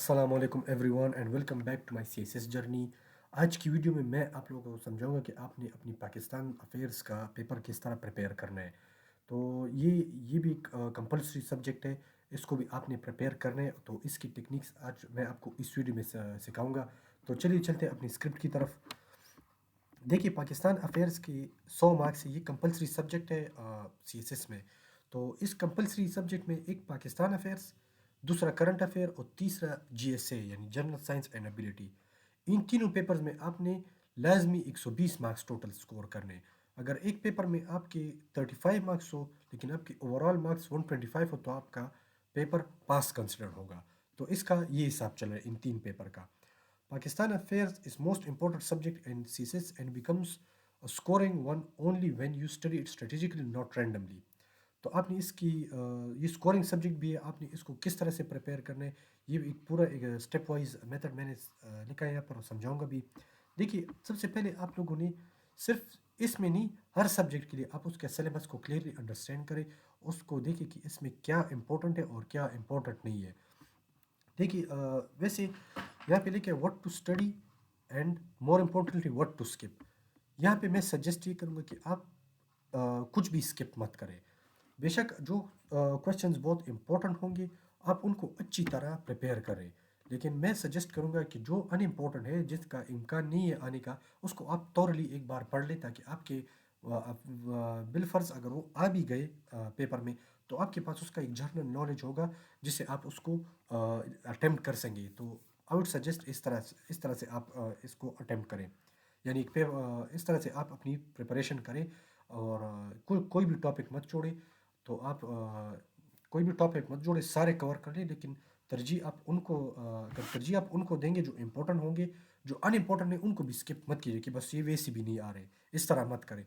अस्सलाम वालेकुम everyone and welcome back to my CSS journey. आज की वीडियो में मैं आप लोगों को समझाऊंगा कि आपने अपनी पाकिस्तान अफेयर्स का पेपर किस तरह प्रिपेयर करना है। तो ये भी एक कंपलसरी सब्जेक्ट है, इसको भी आपने प्रिपेयर करना है। तो इसकी टेक्निक्स आज मैं आपको इस वीडियो में सिखाऊंगा। तो चलिए चलते हैं अपनी स्क्रिप्ट की तरफ। देखिए, पाकिस्तान अफेयर्स की 100 मार्क्स से ये कंपलसरी सब्जेक्ट है सीएसएस में। तो इस कंपलसरी सब्जेक्ट में एक पाकिस्तान अफेयर्स, दूसरा करंट अफेयर और तीसरा जीएसए यानी जनरल साइंस एंड एबिलिटी। इन तीनों पेपर्स में आपने लाजमी 120 मार्क्स टोटल स्कोर करने। अगर एक पेपर में आपके 35 मार्क्स हो लेकिन आपके ओवरऑल मार्क्स 125 हो तो आपका पेपर पास कंसिडर होगा। तो इसका ये हिसाब चल रहा है इन तीन पेपर का। Pakistan affairs is most important subject in CSS and becomes a scoring one only when you study it strategically, not randomly. तो आपने इसकी ये स्कोरिंग सब्जेक्ट भी है, आपने इसको किस तरह से प्रिपेयर करना है ये एक पूरा एक स्टेप वाइज मेथड मैंने लिखा है यहाँ पर, समझाऊंगा भी। देखिए, सबसे पहले आप लोगों ने सिर्फ इसमें नहीं, हर सब्जेक्ट के लिए आप उसके सिलेबस को क्लियरली अंडरस्टैंड करें, उसको देखिए कि इसमें क्या इंपॉर्टेंट है और क्या इंपॉर्टेंट नहीं है। देखिए, वैसे यहाँ पे लिखे what to study and more importantly what to skip. यहाँ पे मैं सजेस्ट ये करूँगा कि आप कुछ भी स्किप मत करें। बेशक जो क्वेश्चंस बहुत इंपॉर्टेंट होंगे आप उनको अच्छी तरह प्रिपेयर करें, लेकिन मैं सजेस्ट करूँगा कि जो अनइम्पोर्टेंट है, जिसका इम्कान नहीं है आने का, उसको आप तोरली एक बार पढ़ लें ताकि आपके बिलफर्ज अगर वो आ भी गए पेपर में तो आपके पास उसका एक जनरल नॉलेज होगा जिससे आप उसको अटेम्प्ट कर सकेंगे। तो आई वुड सजेस्ट इस तरह से आप इसको अटेम्प्ट करें, यानी इस तरह से आप अपनी प्रिपरेशन करें और कोई भी टॉपिक मत छोड़े। तो आप कोई भी टॉपिक मत जोड़े, सारे कवर कर लें, लेकिन अगर तरजीह आप उनको देंगे जो इम्पोर्टेंट होंगे, जो अनइम्पोर्टेंट है उनको भी स्किप मत कीजिए कि बस ये वैसे भी नहीं आ रहे, इस तरह मत करें।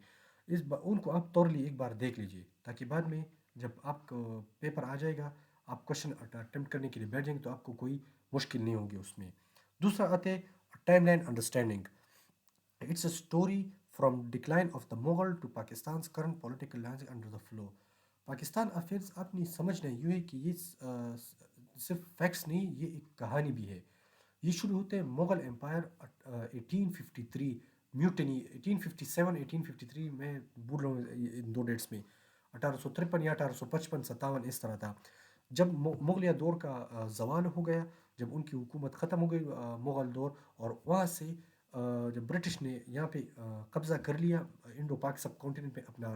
उनको आप तोरली एक बार देख लीजिए ताकि बाद में जब आपको पेपर आ जाएगा, आप क्वेश्चन अटेम्प्ट करने के लिए बैठ जाएंगे तो आपको कोई मुश्किल नहीं होगी उसमें। दूसरा आते हैं timeline understanding. It's a story from decline of the Mughal to Pakistan's current political landscape under the flow. Pakistan affairs अपनी समझना यूँ है कि ये सिर्फ फैक्ट्स नहीं, ये एक कहानी भी है। ये शुरू होते हैं मुग़ल एम्पायर 1853 म्यूटनी 1857 1853 में, भूल रहा हूँ इन दो डेट्स में, 1853 या 1855 57 इस तरह था। जब मुगलिया दौर का ज़वाल हो गया, जब उनकी हुकूमत ख़त्म हो गई मुग़ल दौर, और वहाँ से जब ब्रिटिश ने यहाँ पे कब्ज़ा कर लिया, इंडो पाक सब कॉन्टिनेंट पे अपना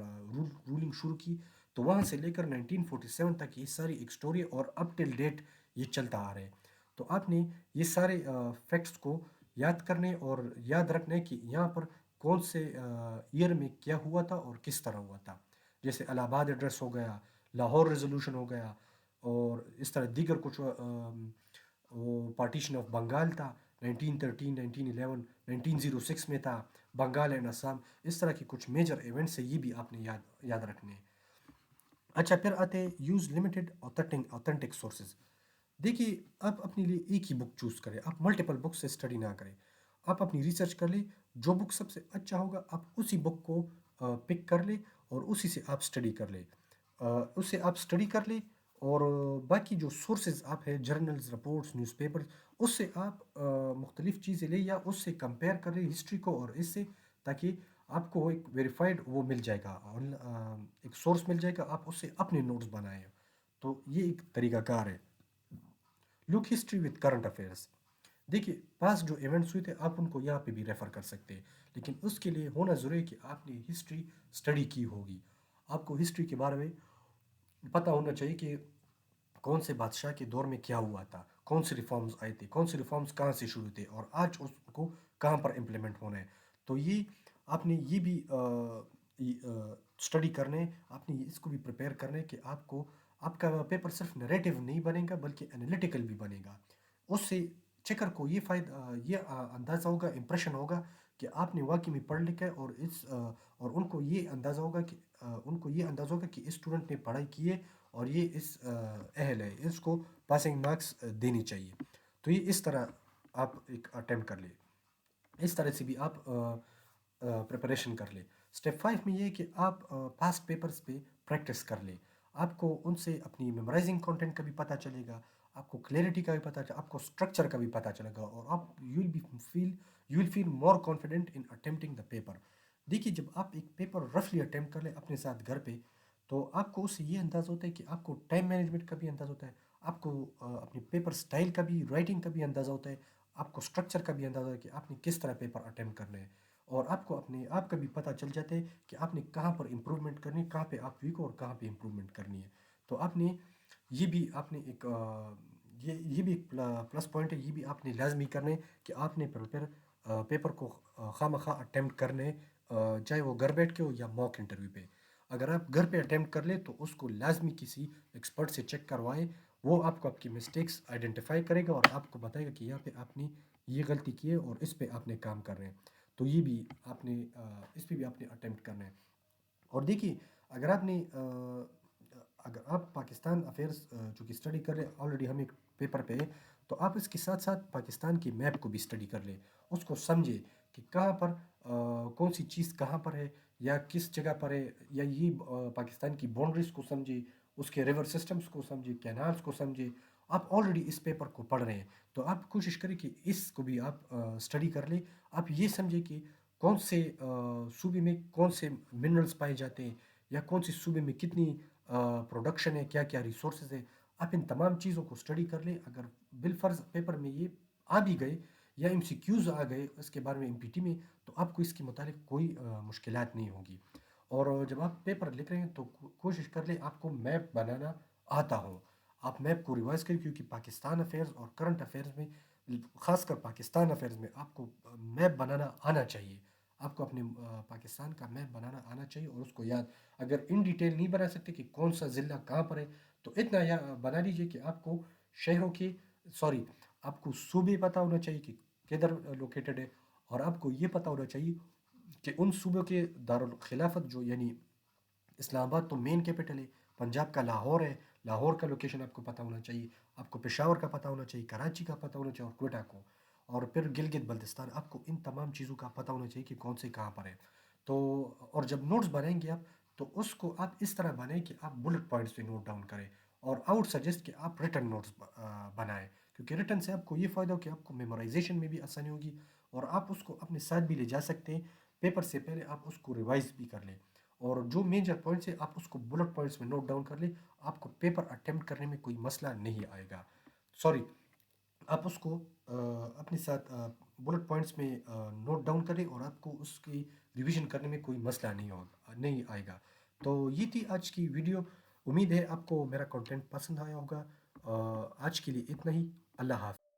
रूलिंग शुरू की, तो वहाँ से लेकर 1947 तक ये सारी एक स्टोरी और अप टिल डेट ये चलता आ रहा है। तो आपने ये सारे फैक्ट्स को याद करने और याद रखने कि यहाँ पर कौन से ईयर में क्या हुआ था और किस तरह हुआ था। जैसे इलाहाबाद एड्रेस हो गया, लाहौर रेजोल्यूशन हो गया, और इस तरह दीगर कुछ वो पार्टीशन ऑफ बंगाल था 1913 1911 1906 में था, बंगाल एंड असम, इस तरह के कुछ मेजर इवेंट्स है, ये भी आपने याद याद रखने हैं। अच्छा, फिर आते हैं यूज़ लिमिटेड ऑथेंटिक सोर्सेज। देखिए, आप अपने लिए एक ही बुक चूज़ करें, आप मल्टीपल बुक से स्टडी ना करें। आप अपनी रिसर्च कर ले, जो बुक सबसे अच्छा होगा आप उसी बुक को पिक कर ले और उसी से आप स्टडी कर ले। उससे आप स्टडी कर ले, और बाकी जो सोर्सेज आप है, जर्नल्स, रिपोर्ट्स, न्यूज़पेपर्स, उससे आप मुख्तलिफ़ चीज़ें ले या उससे कंपेयर कर ले हिस्ट्री को और इससे, ताकि आपको एक वेरीफाइड वो मिल जाएगा, एक सोर्स मिल जाएगा, आप उससे अपने नोट्स बनाए। तो ये एक तरीकाकार है। Look history with current affairs. देखिए, पास जो इवेंट्स हुए थे आप उनको यहाँ पे भी रेफ़र कर सकते हैं, लेकिन उसके लिए होना ज़रूरी है कि आपने हिस्ट्री स्टडी की होगी। आपको हिस्ट्री के बारे में पता होना चाहिए कि कौन से बादशाह के दौर में क्या हुआ था, कौन से रिफॉर्म्स आए थे, कौन से रिफॉर्म्स कहाँ से शुरू थे और आज उसको कहाँ पर इम्प्लीमेंट होना है। तो ये आपने ये भी स्टडी करना है, आपने इसको भी प्रिपेयर करना है कि आपको आपका पेपर सिर्फ नरेटिव नहीं बनेगा बल्कि एनालिटिकल भी बनेगा। उससे चेकर को ये अंदाज़ा होगा, इम्प्रेशन होगा कि आपने वाकई में पढ़ लिखा है, और उनको ये अंदाज़ा होगा कि इस स्टूडेंट ने पढ़ाई की है और ये इस अहल है, इसको पासिंग मार्क्स देने चाहिए। तो ये इस तरह आप एक अटेम्प्ट कर ले, इस तरह से भी आप प्रिपरेशन कर ले। स्टेप 5 में ये है कि आप पास्ट पेपर्स पे प्रैक्टिस कर ले, आपको उनसे अपनी मेमोराइजिंग कंटेंट का भी पता चलेगा, آپ کو کلیئرٹی کا بھی پتہ چلا، آپ کو اسٹرکچر کا بھی پتہ چلے گا، اور آپ you will feel more confident in attempting the paper. دیکھیے جب آپ ایک پیپر رفلی اٹمپٹ کر لیں اپنے ساتھ گھر پہ، تو آپ کو اس سے یہ انداز ہوتا ہے کہ آپ کو ٹائم مینجمنٹ کا بھی انداز ہوتا ہے، آپ کو اپنی پیپر سٹائل کا بھی، رائٹنگ کا بھی اندازہ ہوتا ہے، آپ کو اسٹرکچر کا بھی اندازہ ہوتا ہے کہ آپ نے کس طرح پیپر اٹمپٹ کرنا ہے، اور آپ کو اپنے آپ کا بھی پتہ چل جاتا ہے کہ آپ نے کہاں پر امپروومنٹ کرنی ہے، کہاں پہ آپ ویک ہو اور کہاں پہ امپروومنٹ کرنی ہے۔ تو آپ نے یہ بھی آپ نے ایک یہ بھی ایک پلس پوائنٹ ہے، یہ بھی آپ نے لازمی کرنا ہے کہ آپ نے پیپر کو خواہ مخواہ اٹمپٹ کرنے، چاہے وہ گھر بیٹھ کے ہو یا موک انٹرویو پہ۔ اگر آپ گھر پہ اٹمپٹ کر لیں تو اس کو لازمی کسی ایکسپرٹ سے چیک کروائے، وہ آپ کو آپ کی مسٹیکس آئیڈینٹیفائی کرے گا اور آپ کو بتائے گا کہ یہاں پہ آپ نے یہ غلطی کی ہے اور اس پہ آپ نے کام کر رہے ہیں۔ تو یہ بھی آپ نے اس پہ بھی آپ نے اٹمپٹ کرنا ہے۔ اور دیکھیے اگر آپ نے اگر آپ پاکستان افیئرس چونکہ اسٹڈی کر رہے ہیں، آلریڈی ہم ایک پیپر پہ ہے، تو آپ اس کے ساتھ ساتھ پاکستان کی میپ کو بھی اسٹڈی کر لیں، اس کو سمجھے کہ کہاں پر کون سی چیز کہاں پر ہے یا کس جگہ پر ہے، یا یہ پاکستان کی باؤنڈریز کو سمجھے، اس کے ریور سسٹمز کو سمجھے، کینالز کو سمجھے۔ آپ آلریڈی اس پیپر کو پڑھ رہے ہیں تو آپ کوشش کریں کہ اس کو بھی آپ اسٹڈی کر لیں۔ آپ یہ سمجھیں کہ کون سے صوبے میں کون سے منرلز پائے جاتے ہیں، یا کون سے صوبے میں کتنی پروڈکشن ہے، کیا کیا ریسورسز ہے۔ آپ ان تمام چیزوں کو اسٹڈی کر لیں۔ اگر بالفرض پیپر میں یہ آ بھی گئے یا ایم سی کیوز آ گئے اس کے بارے میں ایم پی ٹی میں، تو آپ کو اس کے متعلق کوئی مشکلات نہیں ہوگی۔ اور جب آپ پیپر لکھ رہے ہیں تو کوشش کر لیں آپ کو میپ بنانا آتا ہو، آپ میپ کو ریوائز کریں، کیونکہ پاکستان افیئرز اور کرنٹ افیئرز میں، خاص کر پاکستان افیئرز میں، آپ کو میپ بنانا آنا چاہیے۔ آپ کو اپنے پاکستان کا میپ بنانا آنا چاہیے اور اس کو یاد، اگر ان ڈیٹیل نہیں بنا سکتے کہ کون سا ضلع کہاں پر ہے، تو اتنا بنا لیجئے کہ آپ کو شہروں کے، سوری، آپ کو صوبے پتہ ہونا چاہیے کہ کدھر لوکیٹڈ ہے، اور آپ کو یہ پتہ ہونا چاہیے کہ ان صوبوں کے دارالخلافت، جو یعنی اسلام آباد تو مین کیپٹل ہے، پنجاب کا لاہور ہے، لاہور کا لوکیشن آپ کو پتہ ہونا چاہیے، آپ کو پشاور کا پتہ ہونا چاہیے، کراچی کا پتہ ہونا چاہیے، اور کوئٹہ کو، اور پھر گلگت بلتستان، آپ کو ان تمام چیزوں کا پتہ ہونا چاہیے کہ کون سے کہاں پر ہے۔ تو اور جب نوٹس بنائیں گے آپ، تو اس کو آپ اس طرح بنائیں کہ آپ بلٹ پوائنٹس پہ نوٹ ڈاؤن کریں، اور آؤٹ سجیسٹ کہ آپ ریٹن نوٹس بنائیں، کیونکہ ریٹن سے آپ کو یہ فائدہ ہو کہ آپ کو میمورائزیشن میں بھی آسانی ہوگی، اور آپ اس کو اپنے ساتھ بھی لے جا سکتے ہیں، پیپر سے پہلے آپ اس کو ریوائز بھی کر لیں، اور جو میجر پوائنٹس ہیں آپ اس کو بلٹ پوائنٹس میں نوٹ ڈاؤن کر لیں، آپ کو پیپر اٹمپٹ کرنے میں کوئی مسئلہ نہیں آئے گا۔ سوری، آپ اس کو اپنے ساتھ بلٹ پوائنٹس میں نوٹ ڈاؤن کریں، اور آپ کو اس کی ریویژن کرنے میں کوئی مسئلہ نہیں آئے گا۔ تو یہ تھی آج کی ویڈیو، امید ہے آپ کو میرا کنٹینٹ پسند آیا ہوگا۔ آج کے لیے اتنا ہی، اللہ حافظ۔